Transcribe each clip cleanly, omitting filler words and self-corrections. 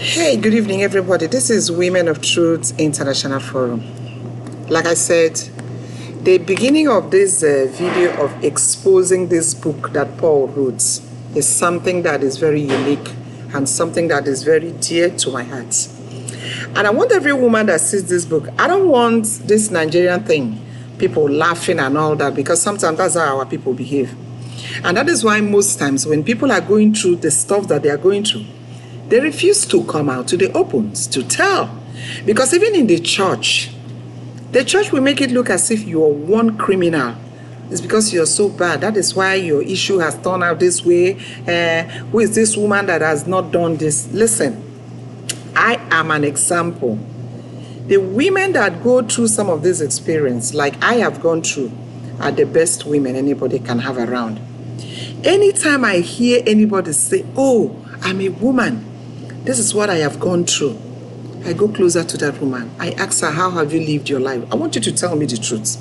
Hey, good evening, everybody. This is Women of Truth International Forum. Like I said, the beginning of this video of exposing this book that Paul wrote is something that is very unique and something that is very dear to my heart. And I want every woman that sees this book, I don't want this Nigerian thing, people laughing and all that, because sometimes that's how our people behave. And that is why most times when people are going through the stuff that they are going through, they refuse to come out to the open to tell. Because even in the church will make it look as if you are one criminal. It's because you're so bad. That is why your issue has turned out this way. Who is this woman that has not done this? Listen, I am an example. The women that go through some of this experience, like I have gone through, are the best women anybody can have around. Anytime I hear anybody say, oh, I'm a woman, this is what I have gone through, I go closer to that woman. I ask her, how have you lived your life? I want you to tell me the truth.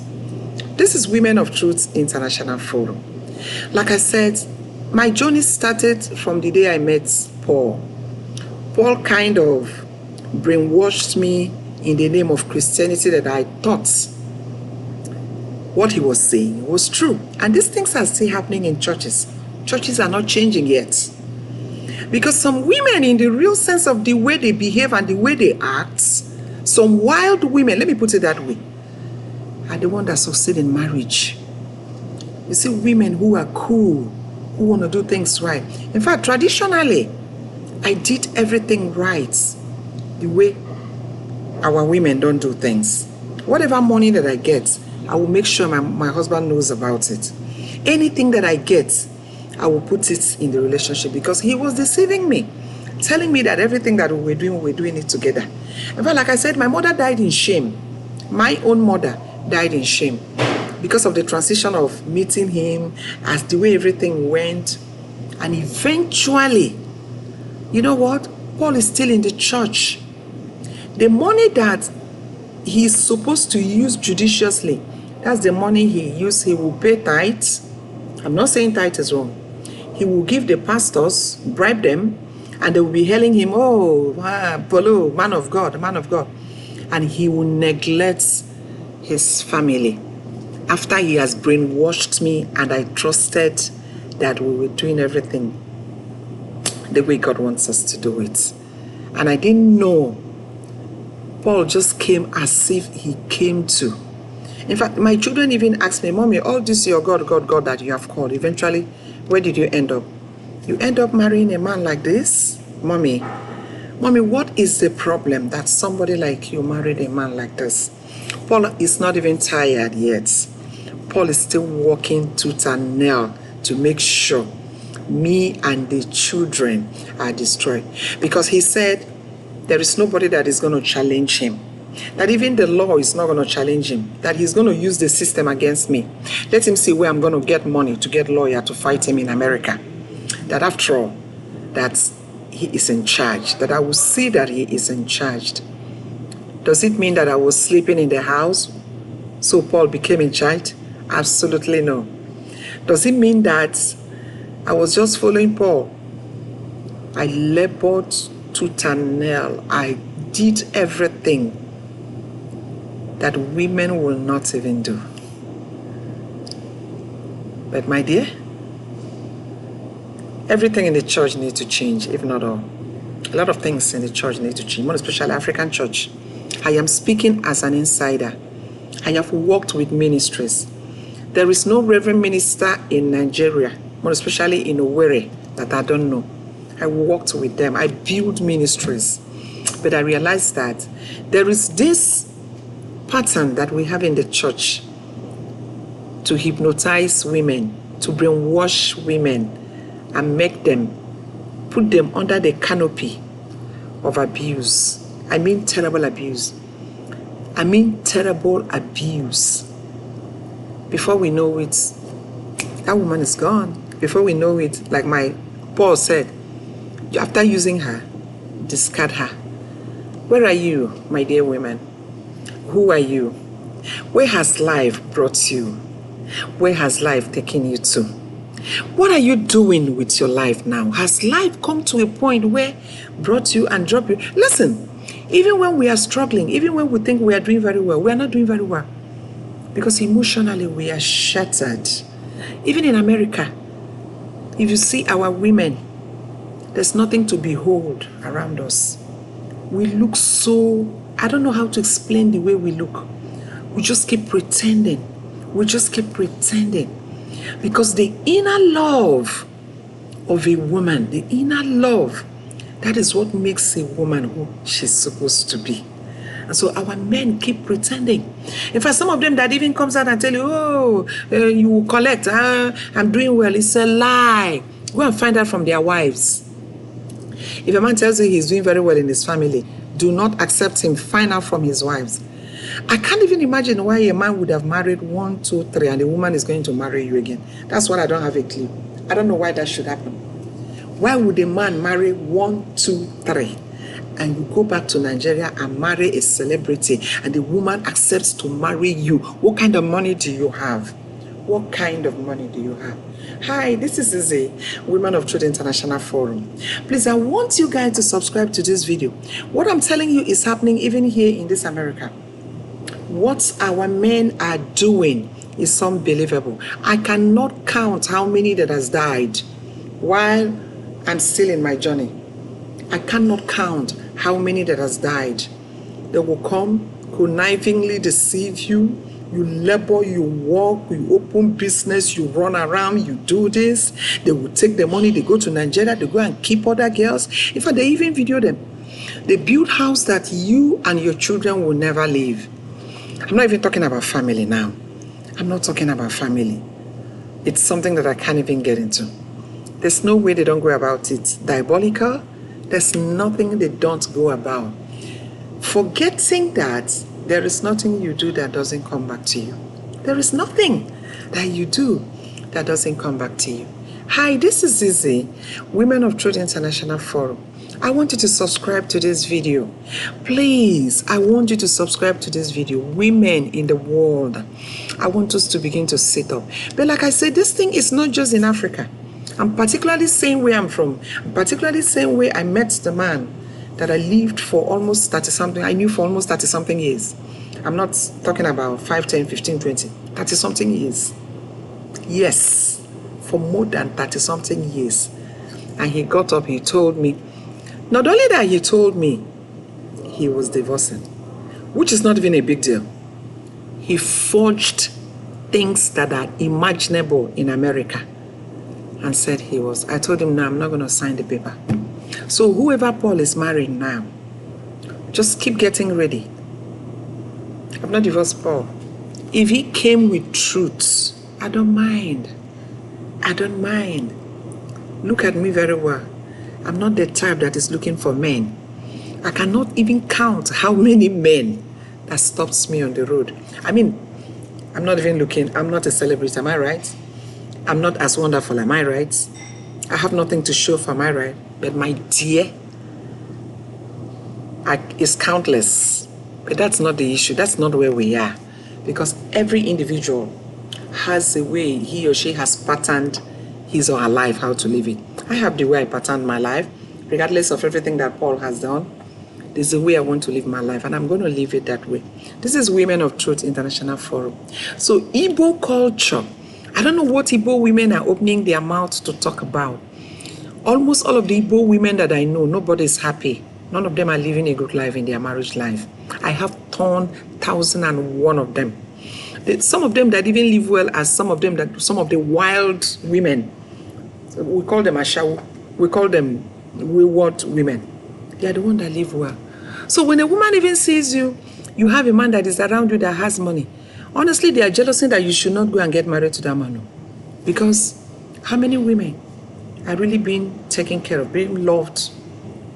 This is Women of Truth International Forum. Like I said, my journey started from the day I met Paul. Paul kind of brainwashed me in the name of Christianity that I thought what he was saying was true. And these things are still happening in churches. Churches are not changing yet. Because some women, in the real sense of the way they behave and the way they act, some wild women, let me put it that way, are the ones that succeed in marriage. You see women who are cool, who want to do things right. In fact, traditionally, I did everything right the way our women don't do things. Whatever money that I get, I will make sure my husband knows about it. Anything that I get, I will put it in the relationship, because he was deceiving me, telling me that everything that we were doing it together. In fact, like I said, my mother died in shame. My own mother died in shame because of the transition of meeting him, as the way everything went. And eventually, you know what? Paul is still in the church. The money that he's supposed to use judiciously, that's the money he used. He will pay tithes. I'm not saying tithe is wrong. He will give the pastors, bribe them, and they will be hailing him, oh, Polo, man of God, man of God. And he will neglect his family. After he has brainwashed me and I trusted that we were doing everything the way God wants us to do it. And I didn't know. Paul just came as if he came to. In fact, my children even asked me, Mommy, all this your God that you have called, eventually, where did you end up? You end up marrying a man like this? Mommy, what is the problem that somebody like you married a man like this? Paul is not even tired yet. Paul is still working tooth and nail to make sure me and the children are destroyed. Because he said there is nobody that is going to challenge him. That even the law is not going to challenge him. That he's going to use the system against me. Let him see where I'm going to get money to get lawyer to fight him in America. That after all, that he is in charge. That I will see that he is in charge. Does it mean that I was sleeping in the house so Paul became in charge? Absolutely no. Does it mean that I was just following Paul? I labored tooth and nail. I did everything that women will not even do. But my dear, everything in the church needs to change, if not all. A lot of things in the church need to change, more especially African church. I am speaking as an insider. I have worked with ministries. There is no reverend minister in Nigeria, more especially in Owerri, that I don't know. I worked with them. I built ministries. But I realized that there is this pattern that we have in the church to hypnotize women, to brainwash women, and make them, put them under the canopy of abuse. I mean terrible abuse. I mean terrible abuse. Before we know it, that woman is gone. Before we know it, like Paul said, after using her, discard her. Where are you, my dear women? Who are you? Where has life brought you? Where has life taken you to? What are you doing with your life now? Has life come to a point where brought you and dropped you? Listen, even when we are struggling, even when we think we are doing very well, we are not doing very well. Because emotionally we are shattered. Even in America, if you see our women, there's nothing to behold around us. We look so, I don't know how to explain the way we look. We just keep pretending. We just keep pretending. Because the inner love of a woman, the inner love, that is what makes a woman who she's supposed to be. And so our men keep pretending. In fact, some of them that even comes out and tell you, oh, you will collect, I'm doing well. It's a lie. Go and find out from their wives. If a man tells you he's doing very well in his family, do not accept him. Find out from his wives. I can't even imagine why a man would have married 1, 2, 3 and a woman is going to marry you again. That's what I don't have a clue. I don't know why that should happen. Why would a man marry 1, 2, 3 and you go back to Nigeria and marry a celebrity and the woman accepts to marry you? What kind of money do you have? What kind of money do you have? Hi, this is Izzy, Women of Truth International Forum. Please, I want you guys to subscribe to this video. What I'm telling you is happening even here in this America. What our men are doing is unbelievable. I cannot count how many that has died while I'm still in my journey. I cannot count how many that has died. They will come, connivingly deceive you. You labor, you work, you open business, you run around, you do this. They will take the money, they go to Nigeria, they go and keep other girls. In fact, they even video them. They build house that you and your children will never leave. I'm not even talking about family now. I'm not talking about family. It's something that I can't even get into. There's no way they don't go about it. Diabolical. There's nothing they don't go about. Forgetting that there is nothing you do that doesn't come back to you. There is nothing that you do that doesn't come back to you. Hi, this is Izzy, Women of Truth International Forum. I want you to subscribe to this video. Please, I want you to subscribe to this video. Women in the world, I want us to begin to sit up. But like I said, this thing is not just in Africa. I'm particularly saying where I'm from. I'm particularly saying where I met the man that I lived for almost 30-something. I knew for almost 30-something years. I'm not talking about 5, 10, 15, 20. 30-something years. Yes, for more than 30-something years. And he got up, he told me, not only that he told me he was divorcing, which is not even a big deal. He forged things that are imaginable in America and said he was. I told him, no, I'm not going to sign the paper. So whoever Paul is marrying now, just keep getting ready. I've not divorced Paul. If he came with truth, I don't mind. I don't mind. Look at me very well. I'm not the type that is looking for men. I cannot even count how many men that stops me on the road. I mean, I'm not even looking. I'm not a celebrity, am I right? I'm not as wonderful, am I right? I have nothing to show for, am I right? But my dear, it's countless. But that's not the issue. That's not where we are. Because every individual has a way he or she has patterned his or her life, how to live it. I have the way I patterned my life, regardless of everything that Paul has done. There's a way I want to live my life, and I'm going to live it that way. This is Women of Truth International Forum. So Igbo culture, I don't know what Igbo women are opening their mouths to talk about. Almost all of the Igbo women that I know, nobody is happy. None of them are living a good life in their marriage life. I have torn 1,001 of them. Some of them that even live well as some of the wild women. We call them Ashawu. We call them wayward women. They are the ones that live well. So when a woman even sees you, you have a man that is around you that has money. Honestly, they are jealous that you should not go and get married to that man. Because how many women are really being taken care of, being loved?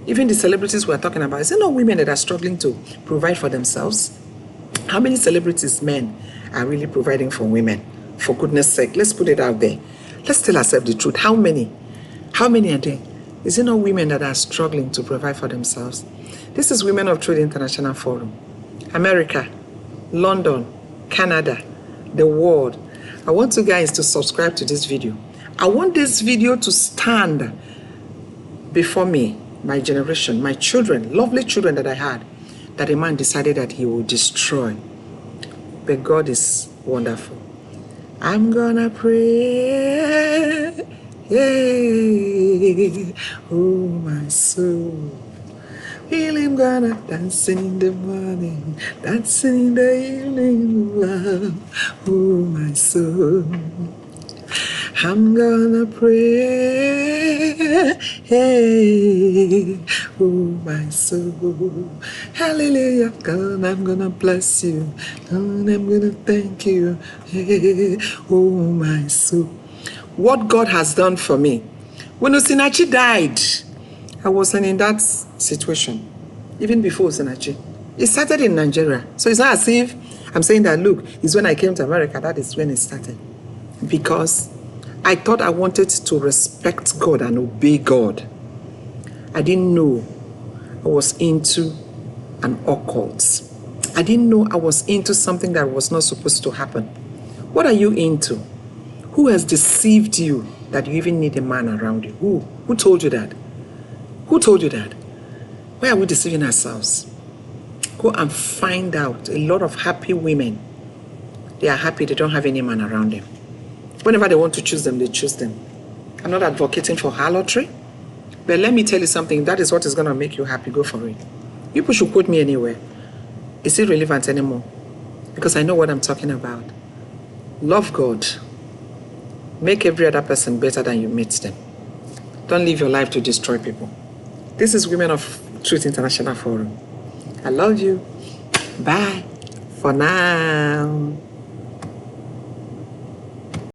Even the celebrities we are talking about, is it not women that are struggling to provide for themselves? How many celebrities, men, are really providing for women? For goodness sake, let's put it out there. Let's tell ourselves the truth. How many? How many are there? Is it not women that are struggling to provide for themselves? This is Women of Truth International Forum. America, London, Canada, the world. I want you guys to subscribe to this video. I want this video to stand before me, my generation, my children, lovely children that I had, that a man decided that he will destroy. But God is wonderful. I'm gonna pray, yeah, oh my soul. Feel him gonna dancing in the morning, dancing in the evening, love, oh my soul. I'm gonna pray, hey, oh my soul. Hallelujah, God, I'm gonna bless you. God, I'm gonna thank you, hey, oh my soul. What God has done for me. When Osinachi died, I wasn't in that situation, even before Osinachi. It started in Nigeria. So it's not as if I'm saying that, look, it's when I came to America, that is when it started. Because I thought I wanted to respect God and obey God. I didn't know I was into an occult. I didn't know I was into something that was not supposed to happen. What are you into? Who has deceived you that you even need a man around you? Who told you that? Who told you that? Why are we deceiving ourselves? Go and find out. A lot of happy women, they are happy, they don't have any man around them. Whenever they want to choose them, they choose them. I'm not advocating for harlotry, but let me tell you something. That is what is going to make you happy. Go for it. People should quote me anywhere. Is it relevant anymore? Because I know what I'm talking about. Love God. Make every other person better than you meet them. Don't live your life to destroy people. This is Women of Truth International Forum. I love you. Bye for now.